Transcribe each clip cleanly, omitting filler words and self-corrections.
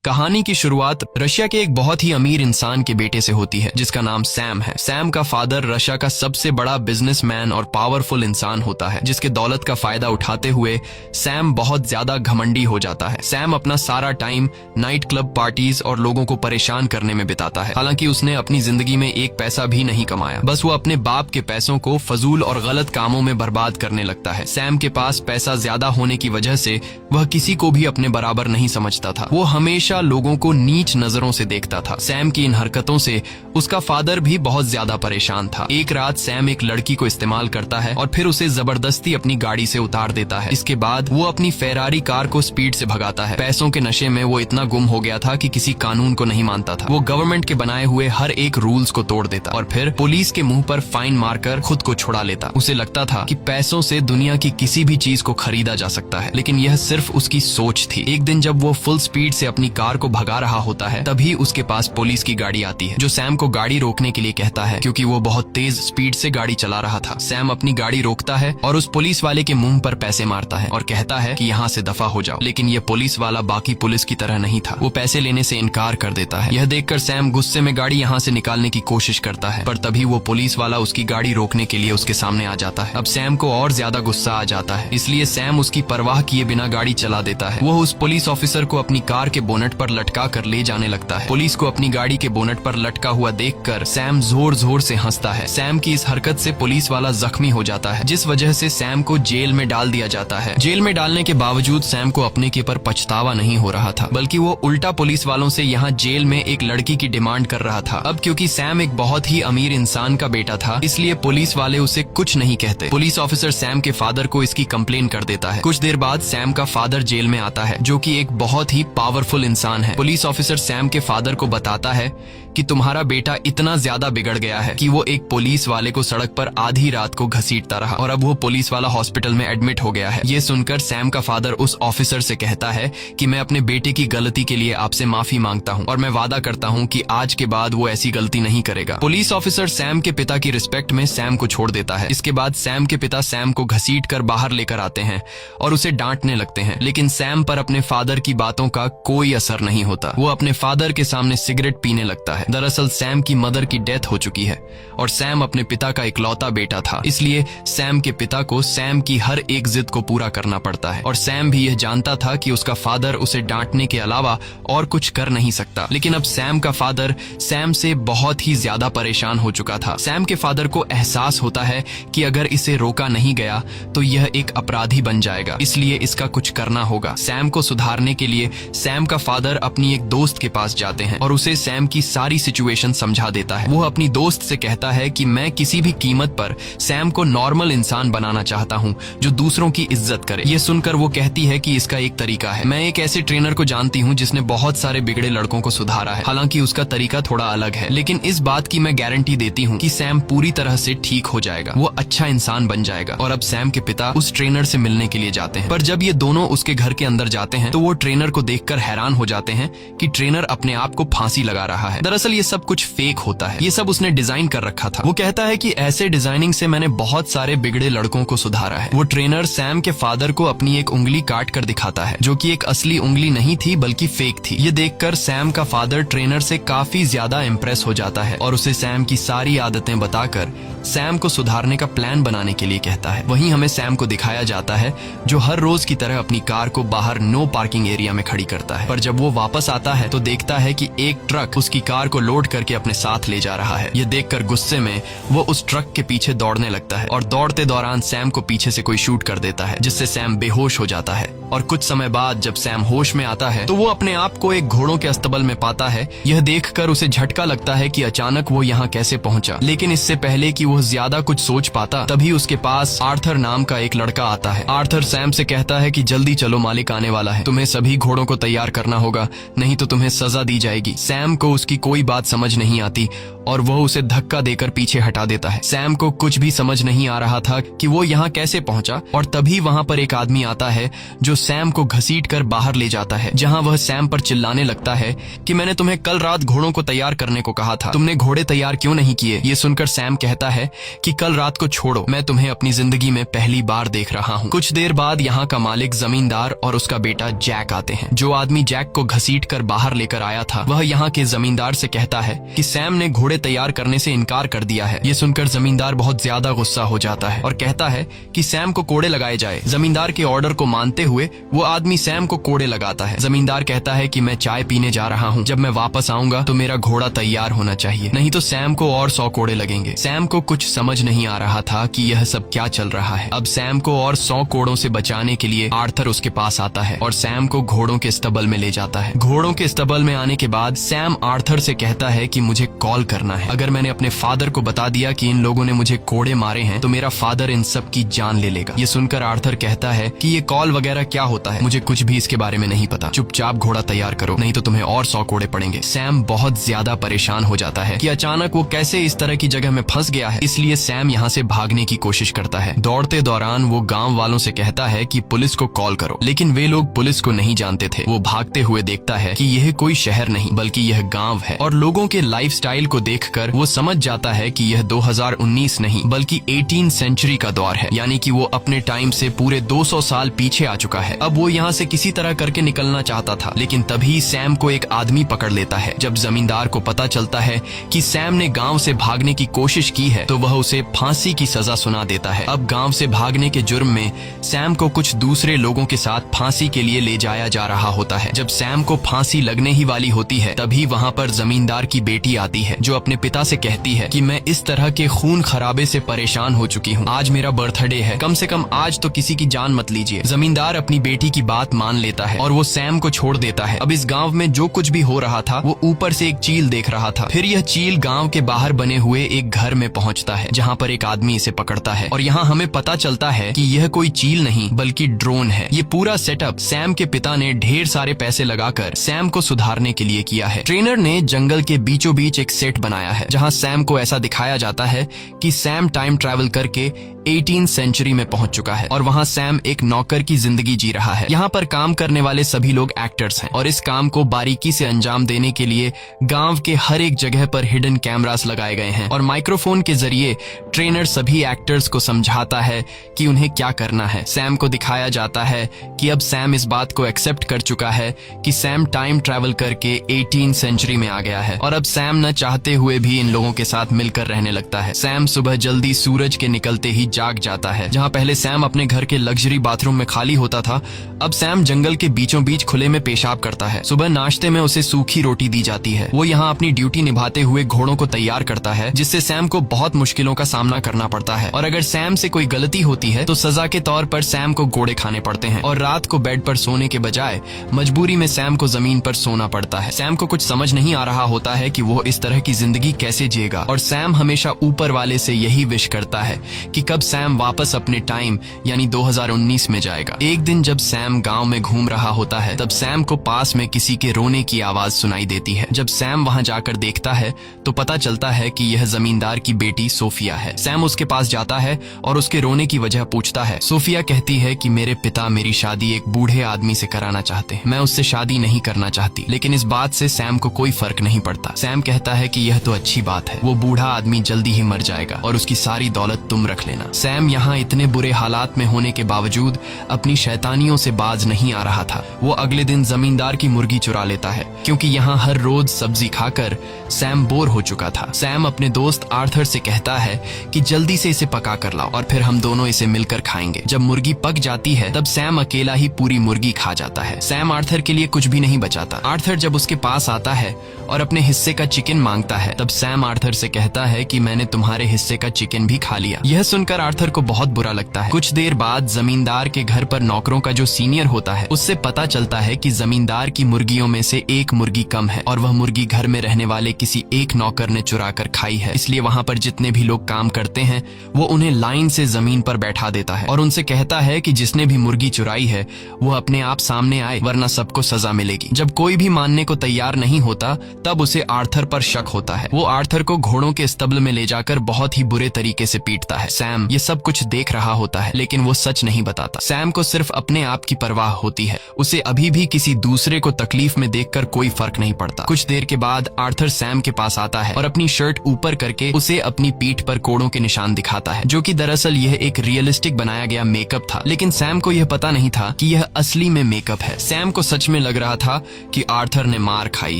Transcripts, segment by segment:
कहानी की शुरुआत रशिया के एक बहुत ही अमीर इंसान के बेटे से होती है जिसका नाम सैम है। सैम का फादर रशिया का सबसे बड़ा बिजनेसमैन और पावरफुल इंसान होता है जिसके दौलत का फायदा उठाते हुए सैम बहुत ज्यादा घमंडी हो जाता है। सैम अपना सारा टाइम नाइट क्लब पार्टीज और लोगों को परेशान करने में बिताता है। हालांकि उसने अपनी जिंदगी में एक पैसा भी नहीं कमाया, बस वो अपने बाप के पैसों को फजूल और गलत कामों में बर्बाद करने लगता है। सैम के पास पैसा ज्यादा होने की वजह से वह किसी को भी अपने बराबर नहीं समझता था। वो हमेशा लोगों को नीच नजरों से देखता था। सैम की इन हरकतों से उसका फादर भी बहुत ज्यादा परेशान था। एक रात सैम एक लड़की को इस्तेमाल करता है और फिर उसे जबरदस्ती अपनी गाड़ी से उतार देता है। इसके बाद वो अपनी फेरारी कार को स्पीड से भगाता है। पैसों के नशे में वो इतना गुम हो गया था कि किसी कानून को नहीं मानता था। वो गवर्नमेंट के बनाए हुए हर एक रूल्स को तोड़ देता और फिर पुलिस के मुंह पर फाइन मारकर खुद को छुड़ा लेता। उसे लगता था कि पैसों से दुनिया की किसी भी चीज को खरीदा जा सकता है, लेकिन यह सिर्फ उसकी सोच थी। एक दिन जब वो फुल स्पीड से अपनी कार को भगा रहा होता है तभी उसके पास पुलिस की गाड़ी आती है जो सैम को गाड़ी रोकने के लिए कहता है क्योंकि वो बहुत तेज स्पीड से गाड़ी चला रहा था। सैम अपनी गाड़ी रोकता है और उस पुलिस वाले के मुंह पर पैसे मारता है और कहता है कि यहाँ से दफा हो जाओ, लेकिन ये पुलिस वाला बाकी पुलिस की तरह नहीं था। वो पैसे लेने से इनकार कर देता है। यह देखकर सैम गुस्से में गाड़ी यहाँ से निकालने की कोशिश करता है, पर तभी वो पुलिस वाला उसकी गाड़ी रोकने के लिए उसके सामने आ जाता है। अब सैम को और ज्यादा गुस्सा आ जाता है, इसलिए सैम उसकी परवाह किए बिना गाड़ी चला देता है। वो उस पुलिस ऑफिसर को अपनी कार के बोनट पर लटका कर ले जाने लगता है। पुलिस को अपनी गाड़ी के बोनट पर लटका हुआ देखकर सैम जोर जोर से हंसता है। सैम की इस हरकत से पुलिस वाला जख्मी हो जाता है, जिस वजह से सैम को जेल में डाल दिया जाता है। जेल में डालने के बावजूद सैम को अपने के पर पछतावा नहीं हो रहा था, बल्कि वो उल्टा पुलिस वालों से यहाँ जेल में एक लड़की की डिमांड कर रहा था। अब क्योंकि सैम एक बहुत ही अमीर इंसान का बेटा था, इसलिए पुलिस वाले उसे कुछ नहीं कहते। पुलिस ऑफिसर सैम के फादर को इसकी कंप्लेन कर देता है। कुछ देर बाद सैम का फादर जेल में आता है, जो कि एक बहुत ही पावरफुल इंसान है। पुलिस ऑफिसर सैम के फादर को बताता है कि तुम्हारा बेटा इतना ज्यादा बिगड़ गया है कि वो एक पुलिस वाले को सड़क पर आधी रात को घसीटता रहा और अब वो पुलिस वाला हॉस्पिटल में एडमिट हो गया है। ये सुनकर सैम का फादर उस ऑफिसर से कहता है कि मैं अपने बेटे की गलती के लिए आपसे माफी मांगता हूँ और मैं वादा करता हूँ कि आज के बाद वो ऐसी गलती नहीं करेगा। पुलिस ऑफिसर सैम के पिता की रिस्पेक्ट में सैम को छोड़ देता है। इसके बाद सैम के पिता सैम को घसीट कर बाहर लेकर आते हैं और उसे डांटने लगते हैं, लेकिन सैम पर अपने फादर की बातों का कोई असर नहीं होता। वो अपने फादर के सामने सिगरेट पीने लगता है। दरअसल सैम की मदर की डेथ हो चुकी है और सैम अपने पिता का इकलौता बेटा था, इसलिए सैम के पिता को सैम की हर एक जिद को पूरा करना पड़ता है। और सैम भी यह जानता था कि उसका फादर उसे डांटने के अलावा और कुछ कर नहीं सकता। लेकिन अब सैम का फादर सैम से बहुत ही ज्यादा परेशान हो चुका था। सैम के फादर को एहसास होता है कि अगर इसे रोका नहीं गया तो यह एक अपराधी बन जाएगा, इसलिए इसका कुछ करना होगा। सैम को सुधारने के लिए सैम का फादर अपनी एक दोस्त के पास जाते हैं और उसे सैम की सारी सिचुएशन समझा देता है। वो अपनी दोस्त से कहता है कि मैं किसी भी कीमत पर सैम को नॉर्मल इंसान बनाना चाहता हूँ जो दूसरों की इज्जत करे। ये सुनकर वो कहती है कि इसका एक तरीका है। मैं एक ऐसे ट्रेनर को जानती हूँ जिसने बहुत सारे बिगड़े लड़कों को सुधारा है। हालांकि उसका तरीका थोड़ा अलग है, लेकिन इस बात की मैं गारंटी देती हूँ कि सैम पूरी तरह से ठीक हो जाएगा, वो अच्छा इंसान बन जाएगा। और अब सैम के पिता उस ट्रेनर से मिलने के लिए जाते हैं, पर जब ये दोनों उसके घर के अंदर जाते हैं तो वो ट्रेनर को देखकर हैरान हो जाते हैं कि ट्रेनर अपने आप को फांसी लगा रहा है। दरअसल ये सब कुछ फेक होता है, ये सब उसने डिजाइन कर रखा था। वो कहता है कि ऐसे डिजाइनिंग से मैंने बहुत सारे बिगड़े लड़कों को सुधारा है। वो ट्रेनर सैम के फादर को अपनी एक उंगली काट कर दिखाता है, जो कि एक असली उंगली नहीं थी बल्कि फेक थी। ये देखकर सैम का फादर ट्रेनर से काफी ज्यादा इम्प्रेस हो जाता है और उसे सैम की सारी आदतें बताकर सैम को सुधारने का प्लान बनाने के लिए कहता है। वहीं हमें सैम को दिखाया जाता है जो हर रोज की तरह अपनी कार को बाहर नो पार्किंग एरिया में खड़ी करता है, पर जब वो वापस आता है तो देखता है कि एक ट्रक उसकी कार को लोड करके अपने साथ ले जा रहा है। ये देखकर गुस्से में वो उस ट्रक के पीछे दौड़ने लगता है और दौड़ते दौरान सैम को पीछे से कोई शूट कर देता है, जिससे सैम बेहोश हो जाता है। और कुछ समय बाद जब सैम होश में आता है तो वो अपने आप को एक घोड़ों के अस्तबल में पाता है। यह देखकर उसे झटका लगता है कि अचानक वो यहाँ कैसे पहुंचा, लेकिन इससे पहले कि वो ज्यादा कुछ सोच पाता तभी उसके पास आर्थर नाम का एक लड़का आता है। आर्थर सैम से कहता है कि जल्दी चलो, मालिक आने वाला है, तुम्हें सभी घोड़ों को तैयार करना होगा, नहीं तो तुम्हें सजा दी जाएगी। सैम को उसकी कोई बात समझ नहीं आती और वह उसे धक्का देकर पीछे हटा देता है। सैम को कुछ भी समझ नहीं आ रहा था कि वो यहाँ कैसे पहुंचा और तभी वहाँ पर एक आदमी आता है जो सैम को घसीट कर बाहर ले जाता है, जहाँ वह सैम पर चिल्लाने लगता है कि मैंने तुम्हें कल रात घोड़ों को तैयार करने को कहा था, तुमने घोड़े तैयार क्यों नहीं किए। ये सुनकर सैम कहता है कि कल रात को छोड़ो, मैं तुम्हें अपनी जिंदगी में पहली बार देख रहा हूँ। कुछ देर बाद यहाँ का मालिक, जमींदार और उसका बेटा जैक आते हैं। जो आदमी जैक को घसीटकर बाहर लेकर आया था वह यहाँ के जमींदार से कहता है कि सैम ने घोड़े तैयार करने से इनकार कर दिया है। ये सुनकर जमींदार बहुत ज्यादा गुस्सा हो जाता है और कहता है कि सैम को कोड़े लगाए जाए। जमींदार के ऑर्डर को मानते हुए वो आदमी सैम को कोड़े लगाता है। जमींदार कहता है कि मैं चाय पीने जा रहा हूँ, जब मैं वापस आऊंगा तो मेरा घोड़ा तैयार होना चाहिए, नहीं तो सैम को और 100 कोड़े लगेंगे। सैम को कुछ समझ नहीं आ रहा था कि यह सब क्या चल रहा है। अब सैम को और 100 कोड़ों से बचाने के लिए आर्थर उसके पास आता है और सैम को घोड़ों के स्टबल में ले जाता है। घोड़ों के स्टबल में आने के बाद सैम आर्थर से कहता है कि मुझे कॉल करना है। अगर मैंने अपने फादर को बता दिया कि इन लोगों ने मुझे कोड़े मारे हैं तो मेरा फादर इन सब की जान ले लेगा। ये सुनकर आर्थर कहता है कि ये कॉल वगैरह क्या होता है, मुझे कुछ भी इसके बारे में नहीं पता, चुपचाप घोड़ा तैयार करो नहीं तो तुम्हें और 100 कोड़े पड़ेंगे। सैम बहुत ज्यादा परेशान हो जाता है कि अचानक वो कैसे इस तरह की जगह में फंस गया है, इसलिए सैम यहाँ से भागने की कोशिश करता है। दौड़ते दौरान वो गांव वालों से कहता है कि पुलिस को कॉल करो, लेकिन वे लोग पुलिस को नहीं जानते थे। वो भागते हुए देखता है कि यह कोई शहर नहीं बल्कि यह गांव है और लोगों के लाइफस्टाइल को देखकर वो समझ जाता है कि यह 2019 नहीं बल्कि 18 सेंचुरी का दौर है, यानी कि वो अपने टाइम से पूरे 200 साल पीछे आ चुका है। अब वो यहाँ से किसी तरह करके निकलना चाहता था, लेकिन तभी सैम को एक आदमी पकड़ लेता है। जब जमींदार को पता चलता है कि सैम ने गांव से भागने की कोशिश की है तो वह उसे फांसी की सजा सुना देता है। अब गांव से भागने के जुर्म में सैम को कुछ दूसरे लोगों के साथ फांसी के लिए ले जाया जा रहा होता है। जब सैम को फांसी लगने ही वाली होती है तभी वहाँ पर जमींदार की बेटी आती है जो अपने पिता से कहती है कि मैं इस तरह के खून खराबे से परेशान हो चुकी हूँ, आज मेरा बर्थडे है, कम से कम आज तो किसी की जान मत लीजिए। जमींदार अपनी बेटी की बात मान लेता है और वो सैम को छोड़ देता है। अब इस गांव में जो कुछ भी हो रहा था वो ऊपर से एक चील देख रहा था। फिर यह चील गांव के बाहर बने हुए एक घर में पहुंचता है जहां पर एक आदमी इसे पकड़ता है और यहाँ हमें पता चलता है कि यह कोई चील नहीं बल्कि ड्रोन है। ये पूरा सेटअप सैम के पिता ने ढेर सारे पैसे लगाकर सैम को सुधारने के लिए किया है। ट्रेनर ने जंगल के बीचों बीच एक सेट बनाया है जहाँ सैम को ऐसा दिखाया जाता है कि सैम टाइम ट्रैवल करके 18 सेंचुरी में पहुंच चुका है और वहाँ सैम एक नौकर की जिंदगी जी रहा है। यहाँ पर काम करने वाले सभी लोग एक्टर्स हैं और इस काम को बारीकी से अंजाम देने के लिए गांव के हर एक जगह पर हिडन कैमरास लगाए गए हैं और माइक्रोफोन के जरिए ट्रेनर सभी एक्टर्स को समझाता है कि उन्हें क्या करना है। सैम को दिखाया जाता है कि अब सैम इस बात को एक्सेप्ट कर चुका है कि सैम टाइम ट्रैवल करके 18 सेंचुरी में आ गया है और अब सैम न चाहते हुए भी इन लोगों के साथ मिलकर रहने लगता है। सैम सुबह जल्दी सूरज के निकलते ही जाग जाता है। जहाँ पहले सैम अपने घर के लग्जरी बाथरूम में खाली होता था, अब सैम जंगल के बीचों बीच खुले में पेशाब करता है। सुबह नाश्ते में उसे सूखी रोटी दी जाती है। वो यहाँ अपनी ड्यूटी निभाते हुए घोड़ों को तैयार करता है जिससे सैम को बहुत मुश्किलों का सामना करना पड़ता है और अगर सैम से कोई गलती होती है तो सजा के तौर पर सैम को घोड़े खाने पड़ते हैं और रात को बेड पर सोने के बजाय मजबूरी में सैम को जमीन पर सोना पड़ता है। सैम को कुछ समझ नहीं आ रहा होता है कि वो इस तरह की जिंदगी कैसे जिएगा और सैम हमेशा ऊपर वाले से यही विश करता है कि कब सैम वापस अपने टाइम यानी 2019 में जाएगा। एक दिन जब सैम गांव में घूम रहा होता है तब सैम को पास में किसी के रोने की आवाज सुनाई देती है। जब सैम वहां जाकर देखता है तो पता चलता है कि यह जमींदार की बेटी सोफिया है। सैम उसके पास जाता है और उसके रोने की वजह पूछता है। सोफिया कहती है कि मेरे पिता मेरी शादी एक बूढ़े आदमी से कराना चाहते हैं, मैं उससे शादी नहीं करना चाहती। लेकिन इस बात से सैम को कोई फर्क नहीं पड़ता। सैम कहता है कि यह तो अच्छी बात है, वो बूढ़ा आदमी जल्दी ही मर जाएगा और उसकी सारी दौलत तुम रख लेना। सैम यहाँ इतने बुरे हालात में होने के बावजूद अपनी शैतानियों से बाज नहीं आ रहा था। वो अगले दिन जमींदार की मुर्गी चुरा लेता है क्योंकि यहाँ हर रोज सब्जी खाकर सैम बोर हो चुका था। सैम अपने दोस्त आर्थर से कहता है कि जल्दी से इसे पका कर लाओ और फिर हम दोनों इसे मिलकर खाएंगे। जब मुर्गी पक जाती है तब सैम अकेला ही पूरी मुर्गी खा जाता है। सैम आर्थर के लिए कुछ भी नहीं बचाता। आर्थर जब उसके पास आता है और अपने हिस्से का चिकन मांगता है तब सैम आर्थर से कहता है कि मैंने तुम्हारे हिस्से का चिकन भी खा लिया। यह सुनकर आर्थर को बहुत बुरा लगता है। कुछ देर बाद जमींदार के घर पर नौकरों का जो सीनियर होता है उससे पता चलता है कि जमींदार की मुर्गियों में से एक मुर्गी कम है और वह मुर्गी घर में रहने वाले किसी एक नौकर ने चुरा कर खाई है। इसलिए वहाँ पर जितने भी लोग काम करते हैं वो उन्हें लाइन से जमीन पर बैठा देता है और उनसे कहता है कि जिसने भी मुर्गी चुराई है वो अपने आप सामने आए वरना सबको सजा मिलेगी। जब कोई भी मानने को तैयार नहीं होता तब उसे आर्थर पर शक होता है। वो आर्थर को घोड़ों के स्तब्ल में ले जाकर बहुत ही बुरे तरीके से पीटता है। सैम ये सब कुछ देख रहा होता है, लेकिन वो सच नहीं बताता। सैम को सिर्फ अपने आप की परवाह होती है। उसे अभी भी किसी दूसरे को तकलीफ में देखकर कोई फर्क नहीं पड़ता। कुछ देर के बाद आर्थर सैम के पास आता है और अपनी शर्ट ऊपर करके उसे अपनी पीठ पर कोड़ों के निशान दिखाता है, जो कि दरअसल यह एक रियलिस्टिक बनाया गया मेकअप था। लेकिन सैम को यह पता नहीं था कि यह असली में मेकअप है। सैम को सच में लग रहा था कि आर्थर ने मार खाई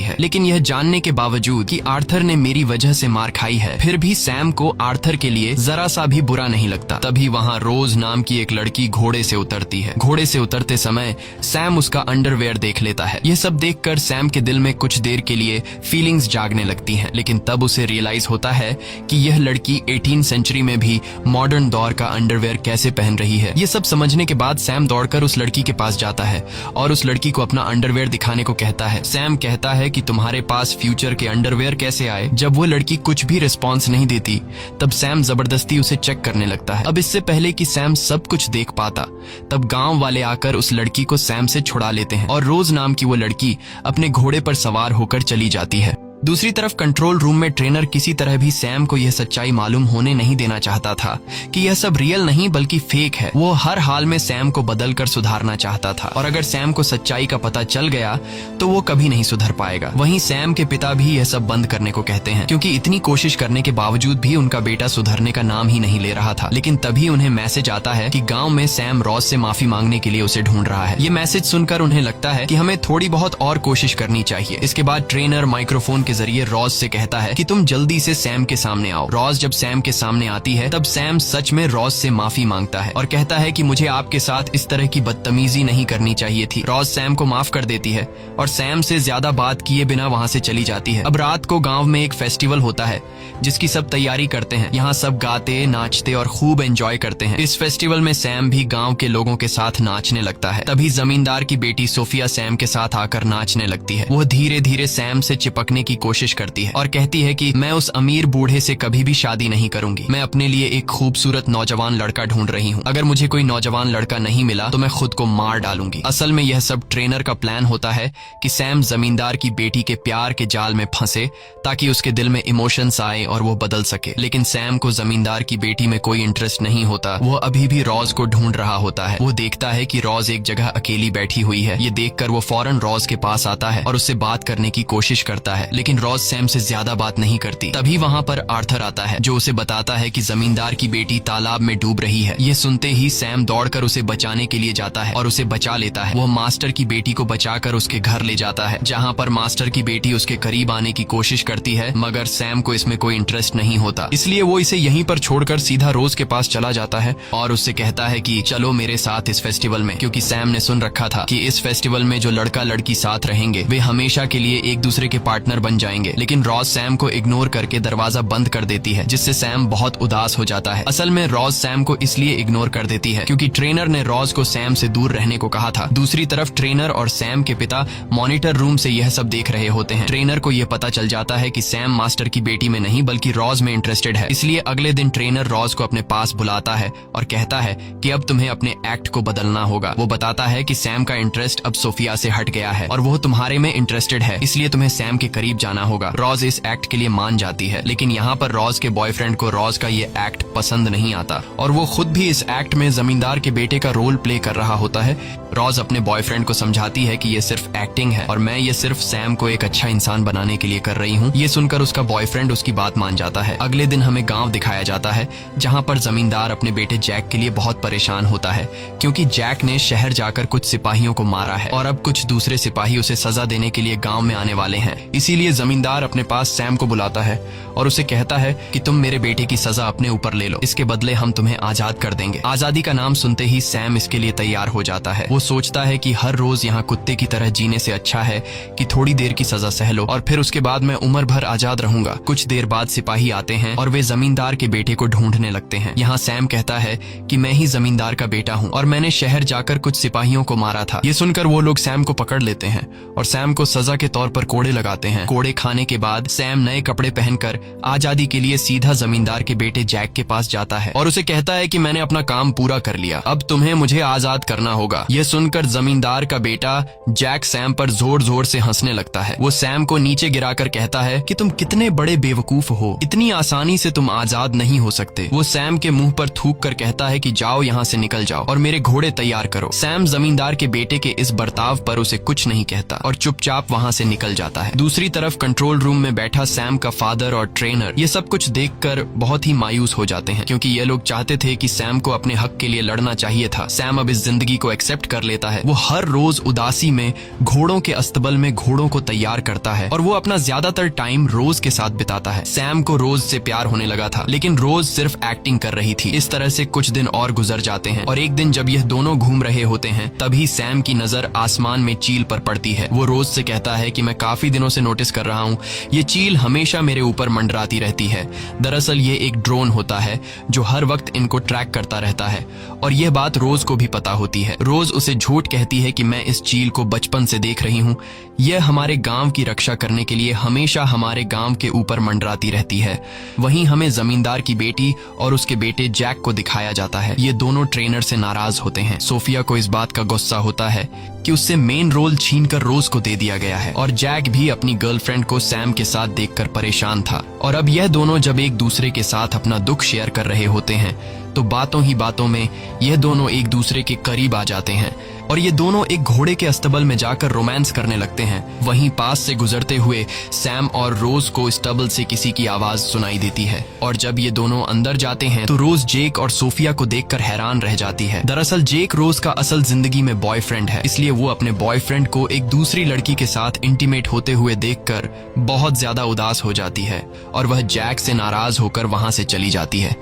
है, लेकिन यह जानने के बावजूद कि आर्थर ने मेरी वजह से मार खाई है, फिर भी सैम को आर्थर के लिए जरा सा भी बुरा नहीं लगता। तभी वहाँ रोज नाम की एक लड़की घोड़े से उतरती है। घोड़े से उतरते समय सैम उसका अंडरवेयर देख लेता है। यह सब देखकर सैम के दिल में कुछ देर के लिए फीलिंग्स जागने लगती हैं, लेकिन तब उसे रियलाइज होता है कि यह लड़की 18वीं सेंचुरी में भी मॉडर्न दौर का अंडरवेयर कैसे पहन रही है। ये सब समझने के बाद सैम दौड़कर उस लड़की के पास जाता है और उस लड़की को अपना अंडरवेयर दिखाने को कहता है। सैम कहता है कि तुम्हारे पास फ्यूचर के अंडरवेयर कैसे आए। जब वो लड़की कुछ भी रिस्पॉन्स नहीं देती, तब सैम जबरदस्ती उसे चेक करने लगता है। अब इससे पहले कि सैम सब कुछ देख पाता, तब गांव वाले आकर उस लड़की को सैम से छुड़ा लेते हैं और रोज नाम की वो लड़की अपने घोड़े पर सवार होकर चली जाती है। दूसरी तरफ कंट्रोल रूम में ट्रेनर किसी तरह भी सैम को यह सच्चाई मालूम होने नहीं देना चाहता था कि यह सब रियल नहीं बल्कि फेक है। वो हर हाल में सैम को बदलकर सुधारना चाहता था, और अगर सैम को सच्चाई का पता चल गया तो वो कभी नहीं सुधर पाएगा। वहीं सैम के पिता भी यह सब बंद करने को कहते हैं, क्योंकि इतनी कोशिश करने के बावजूद भी उनका बेटा सुधरने का नाम ही नहीं ले रहा था। लेकिन तभी उन्हें मैसेज आता है कि गाँव में सैम रॉज से माफी मांगने के लिए उसे ढूंढ रहा है। ये मैसेज सुनकर उन्हें लगता है कि हमें थोड़ी बहुत और कोशिश करनी चाहिए। इसके बाद ट्रेनर माइक्रोफोन के जरिए रॉज से कहता है कि तुम जल्दी से सैम के सामने आओ। रॉज जब सैम के सामने आती है, तब सैम सच में रॉज से माफी मांगता है और कहता है कि मुझे आपके साथ इस तरह की बदतमीजी नहीं करनी चाहिए थी। रॉज सैम को माफ कर देती है और सैम से ज्यादा बात किए बिना वहाँ से चली जाती है। अब रात को गाँव में एक फेस्टिवल होता है जिसकी सब तैयारी करते हैं। यहाँ सब गाते नाचते और खूब एंजॉय करते हैं। इस फेस्टिवल में सैम भी गाँव के लोगों के साथ नाचने लगता है। तभी जमींदार की बेटी सोफिया सैम के साथ आकर नाचने लगती है। वह धीरे धीरे सैम से चिपकने की कोशिश करती है और कहती है कि मैं उस अमीर बूढ़े से कभी भी शादी नहीं करूंगी। मैं अपने लिए एक खूबसूरत नौजवान लड़का ढूंढ रही हूँ। अगर मुझे कोई नौजवान लड़का नहीं मिला तो मैं खुद को मार डालूंगी। असल में यह सब ट्रेनर का प्लान होता है कि सैम जमींदार की बेटी के प्यार के जाल में फंसे ताकि उसके दिल में इमोशंस आए और वो बदल सके। लेकिन सैम को जमींदार की बेटी में कोई इंटरेस्ट नहीं होता। वो अभी भी रॉज को ढूंढ रहा होता है। वो देखता है कि रॉज एक जगह अकेली बैठी हुई है। ये देखकर वो फौरन रॉज के पास आता है और उससे बात करने की कोशिश करता है, लेकिन रॉज सैम से ज्यादा बात नहीं करती। तभी वहाँ पर आर्थर आता है जो उसे बताता है कि जमींदार की बेटी तालाब में डूब रही है। ये सुनते ही सैम दौड़कर उसे बचाने के लिए जाता है और उसे बचा लेता है। वो मास्टर की बेटी को बचाकर उसके घर ले जाता है, जहाँ पर मास्टर की बेटी उसके करीब आने की कोशिश करती है, मगर सैम को इसमें कोई इंटरेस्ट नहीं होता। इसलिए वो इसे यहीं पर छोड़कर सीधा रोज के पास चला जाता है और उससे कहता है कि चलो मेरे साथ इस फेस्टिवल में, क्योंकि सैम ने सुन रखा था कि इस फेस्टिवल में जो लड़का लड़की साथ रहेंगे वे हमेशा के लिए एक दूसरे के पार्टनर बन जाएंगे। लेकिन रॉज सैम को इग्नोर करके दरवाजा बंद कर देती है, जिससे सैम बहुत उदास हो जाता है। असल में रॉज सैम को इसलिए इग्नोर कर देती है क्योंकि ट्रेनर ने रॉज को सैम से दूर रहने को कहा था। दूसरी तरफ ट्रेनर और सैम के पिता मॉनिटर रूम से यह सब देख रहे होते हैं। ट्रेनर को यह पता चल जाता है कि सैम मास्टर की बेटी में नहीं बल्कि रॉज में इंटरेस्टेड है। इसलिए अगले दिन ट्रेनर रॉज को अपने पास बुलाता है और कहता है कि अब तुम्हें अपने एक्ट को बदलना होगा। वो बताता है कि सैम का इंटरेस्ट अब सोफिया से हट गया है और वो तुम्हारे में इंटरेस्टेड है, इसलिए तुम्हें सैम के करीब जाना होगा। रॉज इस एक्ट के लिए मान जाती है, लेकिन यहाँ पर रॉज के बॉयफ्रेंड को रॉज का ये एक्ट पसंद नहीं आता और वो खुद भी इस एक्ट में जमींदार के बेटे का रोल प्ले कर रहा होता है। रॉज अपने बॉयफ्रेंड को समझाती है कि ये सिर्फ एक्टिंग है और मैं ये सिर्फ सैम को एक अच्छा इंसान बनाने के लिए कर रही हूँ। ये सुनकर उसका बॉयफ्रेंड उसकी बात मान जाता है। अगले दिन हमें गाँव दिखाया जाता है जहाँ पर जमींदार अपने बेटे जैक के लिए बहुत परेशान होता है, क्योंकि जैक ने शहर जाकर कुछ सिपाहियों को मारा है और अब कुछ दूसरे सिपाही उसे सजा देने के लिए गाँव में आने वाले हैं। इसीलिए जमींदार अपने पास सैम को बुलाता है और उसे कहता है कि तुम मेरे बेटे की सजा अपने ऊपर ले लो, इसके बदले हम तुम्हें आजाद कर देंगे। आजादी का नाम सुनते ही सैम इसके लिए तैयार हो जाता है। वो सोचता है कि हर रोज यहाँ कुत्ते की तरह जीने से अच्छा है कि थोड़ी देर की सजा सह लो और फिर उसके बाद मैं उम्र भर आजाद रहूंगा। कुछ देर बाद सिपाही आते हैं और वे जमींदार के बेटे को ढूंढने लगते हैं। यहाँ सैम कहता है कि मैं ही जमींदार का बेटा हूँ और मैंने शहर जाकर कुछ सिपाहियों को मारा था। ये सुनकर वो लोग सैम को पकड़ लेते हैं और सैम को सजा के तौर पर कोड़े लगाते हैं। कोड़े कोड़े खाने के बाद सैम नए कपड़े पहनकर आजादी के लिए सीधा जमींदार के बेटे जैक के पास जाता है और उसे कहता है कि मैंने अपना काम पूरा कर लिया, अब तुम्हें मुझे आजाद करना होगा। यह सुनकर जमींदार का बेटा जैक सैम पर जोर जोर से हंसने लगता है। वो सैम को नीचे गिराकर कहता है कि तुम कितने बड़े बेवकूफ हो, इतनी आसानी से तुम आजाद नहीं हो सकते। वो सैम के मुंह पर थूक कर कहता है कि जाओ यहाँ से निकल जाओ और मेरे घोड़े तैयार करो। सैम जमींदार के बेटे के इस बर्ताव पर उसे कुछ नहीं कहता और चुपचाप वहाँ से निकल जाता है। दूसरी तरफ कंट्रोल रूम में बैठा सैम का फादर और ट्रेनर ये सब कुछ देखकर बहुत ही मायूस हो जाते हैं, क्योंकि ये लोग चाहते थे कि सैम को अपने हक के लिए लड़ना चाहिए था। सैम अब इस जिंदगी को एक्सेप्ट कर लेता है। वो हर रोज उदासी में घोड़ों के अस्तबल में घोड़ों को तैयार करता है और वो अपना ज्यादातर टाइम रोज के साथ बिताता है। सैम को रोज से प्यार होने लगा था, लेकिन रोज सिर्फ एक्टिंग कर रही थी। इस तरह से कुछ दिन और गुजर जाते हैं और एक दिन जब यह दोनों घूम रहे होते हैं तभी सैम की नजर आसमान में चील पर पड़ती है। वो रोज से कहता है कि मैं काफी दिनों से नोटिस कर रहा हूँ, ये चील हमेशा मेरे ऊपर मंडराती रहती है। दरअसल ये एक ड्रोन होता है जो हर वक्त इनको ट्रैक करता रहता है और यह बात रोज को भी पता होती है। रोज उसे झूठ कहती है कि मैं इस चील को बचपन से देख रही हूँ, यह हमारे गांव की रक्षा करने के लिए हमेशा हमारे गांव के ऊपर मंडराती रहती है। वहीं हमें जमींदार की बेटी और उसके बेटे जैक को दिखाया जाता है। ये दोनों ट्रेनर से नाराज होते हैं। सोफिया को इस बात का गुस्सा होता है कि उससे मेन रोल छीनकर रोज को दे दिया गया है और जैक भी अपनी गर्लफ्रेंड को सैम के साथ देखकर परेशान था। और अब यह दोनों जब एक दूसरे के साथ अपना दुख शेयर कर रहे होते हैं तो बातों ही बातों में यह दोनों एक दूसरे के करीब आ जाते हैं और ये दोनों एक घोड़े के अस्तबल में जाकर रोमांस करने लगते हैं। वहीं पास से गुजरते हुए सैम और रोज को स्टबल से किसी की आवाज सुनाई देती है और जब ये दोनों अंदर जाते हैं तो रोज जेक और सोफिया को देखकर हैरान रह जाती है। दरअसल जेक रोज का असल जिंदगी में बॉयफ्रेंड है, इसलिए वो अपने बॉयफ्रेंड को एक दूसरी लड़की के साथ इंटीमेट होते हुए देखकर बहुत ज्यादा उदास हो जाती है और वह जैक से नाराज होकर वहां से चली जाती है।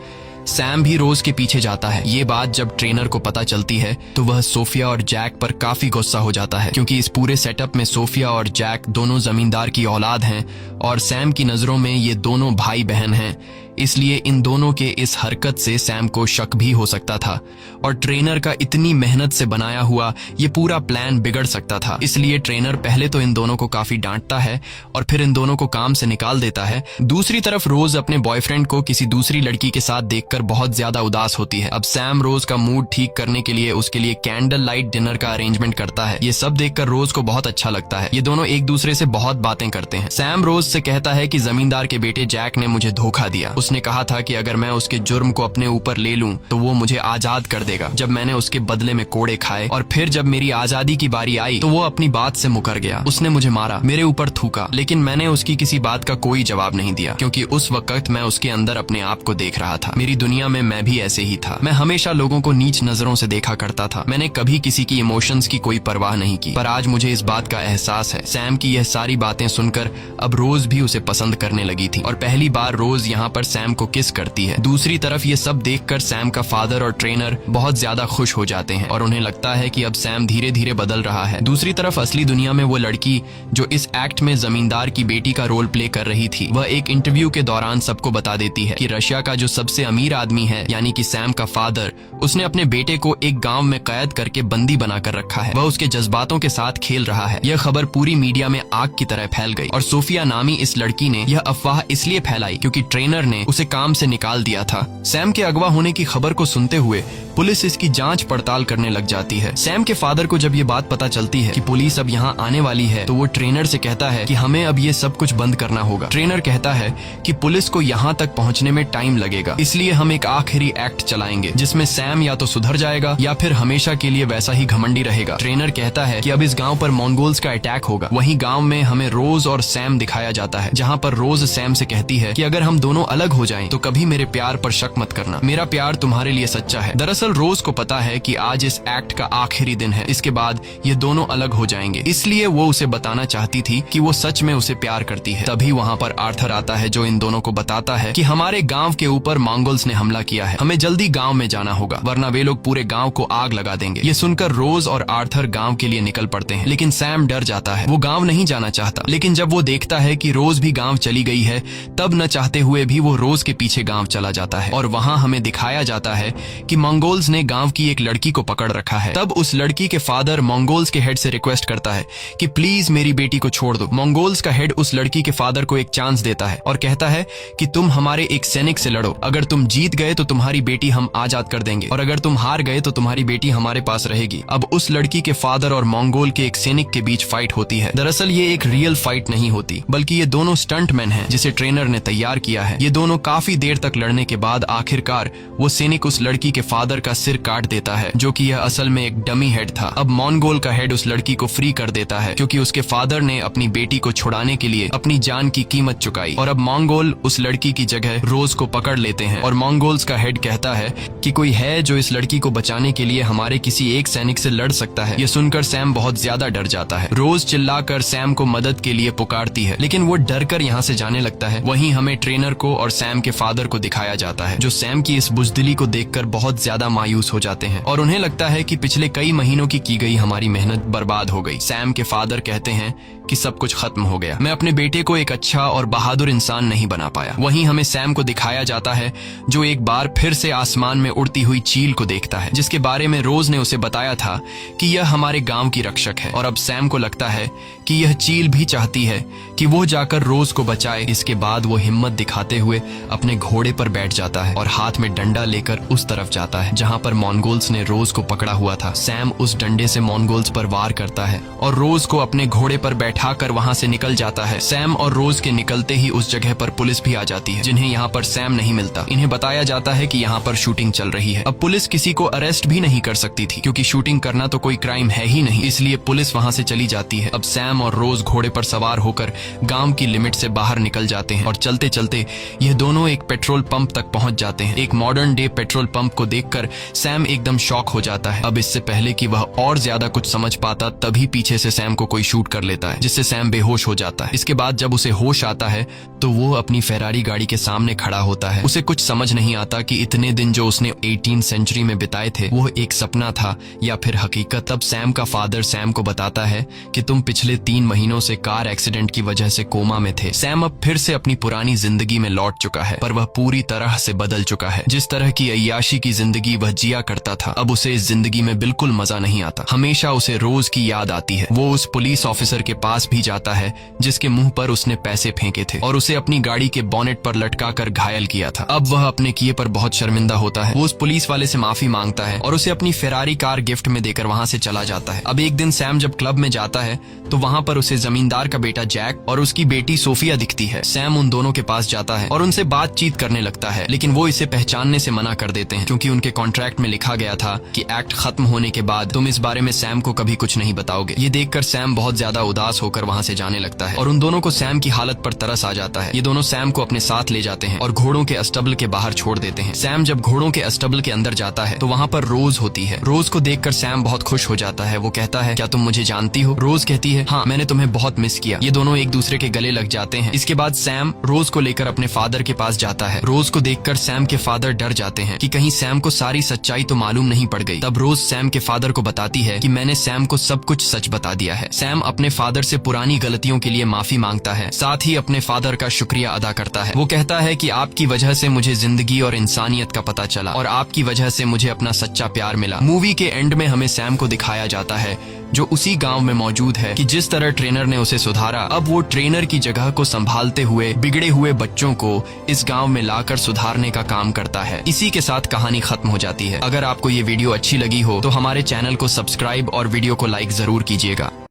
सैम भी रोज के पीछे जाता है। ये बात जब ट्रेनर को पता चलती है तो वह सोफिया और जैक पर काफी गुस्सा हो जाता है, क्योंकि इस पूरे सेटअप में सोफिया और जैक दोनों जमींदार की औलाद हैं और सैम की नजरों में ये दोनों भाई बहन हैं। इसलिए इन दोनों के इस हरकत से सैम को शक भी हो सकता था और ट्रेनर का इतनी मेहनत से बनाया हुआ ये पूरा प्लान बिगड़ सकता था। इसलिए ट्रेनर पहले तो इन दोनों को काफी डांटता है और फिर इन दोनों को काम से निकाल देता है। दूसरी तरफ रोज अपने बॉयफ्रेंड को किसी दूसरी लड़की के साथ देखकर बहुत ज्यादा उदास होती है। अब सैम रोज का मूड ठीक करने के लिए उसके लिए कैंडल लाइट डिनर का अरेंजमेंट करता है। ये सब देखकर रोज को बहुत अच्छा लगता है। ये दोनों एक दूसरे से बहुत बातें करते हैं। सैम रोज से कहता है कि जमींदार के बेटे जैक ने मुझे धोखा दिया। उसने कहा था कि अगर मैं उसके जुर्म को अपने ऊपर ले लूं तो वो मुझे आजाद कर देगा। जब मैंने उसके बदले में कोड़े खाए और फिर जब मेरी आजादी की बारी आई तो वो अपनी बात से मुकर गया। उसने मुझे मारा, मेरे ऊपर थूका, लेकिन मैंने उसकी किसी बात का कोई जवाब नहीं दिया, क्योंकि उस वक्त मैं उसके अंदर अपने आप को देख रहा था। मेरी दुनिया में मैं भी ऐसे ही था। मैं हमेशा लोगों को नीच नजरों से देखा करता था। मैंने कभी किसी की इमोशंस की कोई परवाह नहीं की। पर आज मुझे इस बात का एहसास है। सैम की यह सारी बातें सुनकर अब रोज भी उसे पसंद करने लगी थी और पहली बार रोज यहाँ पर सैम को किस करती है। दूसरी तरफ ये सब देखकर सैम का फादर और ट्रेनर बहुत ज्यादा खुश हो जाते हैं और उन्हें लगता है कि अब सैम धीरे धीरे बदल रहा है। दूसरी तरफ असली दुनिया में वो लड़की जो इस एक्ट में जमींदार की बेटी का रोल प्ले कर रही थी, वह एक इंटरव्यू के दौरान सबको बता देती है कि रशिया का जो सबसे अमीर आदमी है यानी कि सैम का फादर, उसने अपने बेटे को एक गांव में कैद करके बंदी बनाकर रखा है। वह उसके जज्बातों के साथ खेल रहा है। यह खबर पूरी मीडिया में आग की तरह फैल गई और सोफिया नामी इस लड़की ने यह अफवाह इसलिए फैलाई क्योंकि ट्रेनर ने उसे काम से निकाल दिया था। सैम के अगवा होने की खबर को सुनते हुए पुलिस इसकी जांच पड़ताल करने लग जाती है। सैम के फादर को जब ये बात पता चलती है कि पुलिस अब यहाँ आने वाली है तो वो ट्रेनर से कहता है कि हमें अब ये सब कुछ बंद करना होगा। ट्रेनर कहता है कि पुलिस को यहाँ तक पहुँचने में टाइम लगेगा, इसलिए हम एक आखिरी एक्ट चलाएंगे जिसमें सैम या तो सुधर जाएगा या फिर हमेशा के लिए वैसा ही घमंडी रहेगा। ट्रेनर कहता है कि अब इस गाँव पर मंगोल्स का अटैक होगा। वहीं गाँव में हमें रोज और सैम दिखाया जाता है, जहाँ पर रोज सैम से कहती है कि अगर हम दोनों अलग हो जाएं तो कभी मेरे प्यार पर शक मत करना, मेरा प्यार तुम्हारे लिए सच्चा है। दरअसल रोज को पता है कि आज इस एक्ट का आखिरी दिन है, इसके बाद ये दोनों अलग हो जाएंगे, इसलिए वो उसे बताना चाहती थी कि वो सच में उसे प्यार करती है। तभी वहाँ पर आर्थर आता है जो इन दोनों को बताता है कि हमारे गांव के ऊपर मंगोल्स ने हमला किया है, हमें जल्दी गांव में जाना होगा वरना वे लोग पूरे गांव को आग लगा देंगे। ये सुनकर रोज और आर्थर गांव के लिए निकल पड़ते हैं, लेकिन सैम डर जाता है। वो गांव नहीं जाना चाहता, लेकिन जब वो देखता है कि रोज भी गांव चली गई है तब न चाहते हुए भी वो रोज के पीछे गांव चला जाता है और वहां हमें दिखाया जाता है कि मंगोल मंगोल्स ने गांव की एक लड़की को पकड़ रखा है। तब उस लड़की के फादर मंगोल्स के हेड से रिक्वेस्ट करता है कि प्लीज मेरी बेटी को छोड़ दो। मंगोल्स का हेड उस लड़की के फादर को एक चांस देता है और कहता है कि तुम हमारे एक सैनिक से लड़ो, अगर तुम जीत गए तो तुम्हारी बेटी हम आजाद कर देंगे और अगर तुम हार गए तो तुम्हारी बेटी हमारे पास रहेगी। अब उस लड़की के फादर और मंगोल के एक सैनिक के बीच फाइट होती है। दरअसल ये एक रियल फाइट नहीं होती, बल्कि ये दोनों स्टंटमैन हैं जिसे ट्रेनर ने तैयार किया है। ये दोनों काफी देर तक लड़ने के बाद आखिरकार वो सैनिक उस लड़की के फादर का सिर काट देता है, जो कि यह असल में एक डमी हेड था। अब मंगोल का हेड उस लड़की को फ्री कर देता है क्योंकि उसके फादर ने अपनी बेटी को छुड़ाने के लिए अपनी जान की कीमत चुकाई। और अब मंगोल उस लड़की की जगह रोज को पकड़ लेते हैं और मंगोल्स का हेड कहता है कि कोई है जो इस लड़की को बचाने के लिए हमारे किसी एक सैनिक से लड़ सकता है। ये सुनकर सैम बहुत ज्यादा डर जाता है। रोज चिल्लाकर सैम को मदद के लिए पुकारती है, लेकिन वो डर कर यहाँ से जाने लगता है। वहीं हमें ट्रेनर को और सैम के फादर को दिखाया जाता है, जो सैम की इस बुजदिली को देखकर बहुत ज्यादा मायूस हो जाते हैं और उन्हें लगता है कि पिछले कई महीनों की गई हमारी मेहनत बर्बाद हो गई। सैम के फादर कहते हैं कि सब कुछ खत्म हो गया, मैं अपने बेटे को एक अच्छा और बहादुर इंसान नहीं बना पाया। वहीं हमें सैम को दिखाया जाता है जो एक बार फिर से आसमान में उड़ती हुई चील को देखता है, जिसके बारे में रोज ने उसे बताया था कि यह हमारे गांव की रक्षक है। और अब सैम को लगता है कि यह चील भी चाहती है कि वो जाकर रोज को बचाए। इसके बाद वो हिम्मत दिखाते हुए अपने घोड़े पर बैठ जाता है और हाथ में डंडा लेकर उस तरफ जाता है जहां पर मंगोल्स ने रोज को पकड़ा हुआ था। सैम उस डंडे से मंगोल्स पर वार करता है और रोज को अपने घोड़े पर बैठाकर वहां से निकल जाता है। सैम और रोज के निकलते ही उस जगह पर पुलिस भी आ जाती है, जिन्हें यहाँ पर सैम नहीं मिलता। इन्हें बताया जाता है कि यहाँ पर शूटिंग चल रही है। अब पुलिस किसी को अरेस्ट भी नहीं कर सकती थी क्योंकि शूटिंग करना तो कोई क्राइम है ही नहीं, इसलिए पुलिस वहां से चली जाती है। अब सैम और रोज घोड़े पर सवार होकर गांव की लिमिट से बाहर निकल जाते हैं और चलते चलते यह दोनों एक पेट्रोल पंप तक पहुंच जाते हैं। एक मॉडर्न डे पेट्रोल पंप को देखकर सैम एकदम शॉक हो जाता है। अब इससे पहले कि वह और ज्यादा कुछ समझ पाता, तभी पीछे से सैम को कोई शूट कर लेता है, जिससे सैम बेहोश हो जाता है। इसके बाद जब उसे होश आता है तो वो अपनी फेरारी गाड़ी के सामने खड़ा होता है। उसे कुछ समझ नहीं आता कि इतने दिन जो उसने 18वीं सेंचुरी में बिताए थे वो एक सपना था या फिर हकीकत। तब सैम का फादर सैम को बताता है कि तुम पिछले 3 महीनों से कार एक्सीडेंट की वजह से कोमा में थे। सैम अब फिर से अपनी पुरानी जिंदगी में लौट चुका है, पर वह पूरी तरह से बदल चुका है। जिस तरह की अय्याशी की जिंदगी वह जिया करता था, अब उसे इस जिंदगी में बिल्कुल मजा नहीं आता। हमेशा उसे रोज की याद आती है। वो उस पुलिस ऑफिसर के पास भी जाता है जिसके मुंह पर उसने पैसे फेंके थे और उसे अपनी गाड़ी के बोनेट पर लटकाकर घायल किया था। अब वह अपने किए पर बहुत शर्मिंदा होता है। वो उस पुलिस वाले से माफी मांगता है और उसे अपनी फेरारी कार गिफ्ट में देकर वहां से चला जाता है। अब एक दिन सैम जब क्लब में जाता है तो वहां पर उसे जमींदार का बेटा जैक और उसकी बेटी सोफिया दिखती है। सैम उन दोनों के पास जाता है और उनसे बातचीत करने लगता है, लेकिन वो इसे पहचानने से मना कर देते हैं क्योंकि उनके कॉन्ट्रैक्ट में लिखा गया था कि एक्ट खत्म होने के बाद तुम इस बारे में सैम को कभी कुछ नहीं बताओगे। ये देखकर सैम बहुत ज्यादा उदास होकर वहां से जाने लगता है और उन दोनों को सैम की हालत पर तरस आ जाता है। ये दोनों सैम को अपने साथ ले जाते हैं और घोड़ों के अस्टबल के बाहर छोड़ देते हैं। सैम जब घोड़ों के अस्टबल के अंदर जाता है तो वहां पर रोज होती है। रोज को देखकर सैम बहुत खुश हो जाता है। वो कहता है, क्या तुम मुझे जानती हो? रोज कहती है, हाँ, मैंने तुम्हें बहुत मिस किया। ये दोनों एक दूसरे के गले लग जाते हैं। इसके बाद सैम रोज को लेकर अपने फादर के पास जाता है। रोज को देखकर सैम के फादर डर जाते हैं कि कहीं सैम को सारी सच्चाई तो मालूम नहीं पड़ गई। तब रोज सैम के फादर को बताती है कि मैंने सैम को सब कुछ सच बता दिया है। सैम अपने फादर से पुरानी गलतियों के लिए माफी मांगता है, साथ ही अपने फादर का शुक्रिया अदा करता है। वो कहता है कि आपकी वजह से मुझे जिंदगी और इंसानियत का पता चला और आपकी वजह से मुझे अपना सच्चा प्यार मिला। मूवी के एंड में हमें सैम को दिखाया जाता है जो उसी गांव में मौजूद है कि जिस तरह ट्रेनर ने उसे सुधारा, अब वो ट्रेनर की जगह को संभालते हुए बिगड़े हुए बच्चों को इस गांव में लाकर सुधारने का काम करता है। इसी के साथ कहानी खत्म हो जाती है। अगर आपको ये वीडियो अच्छी लगी हो तो हमारे चैनल को सब्सक्राइब और वीडियो को लाइक जरूर कीजिएगा।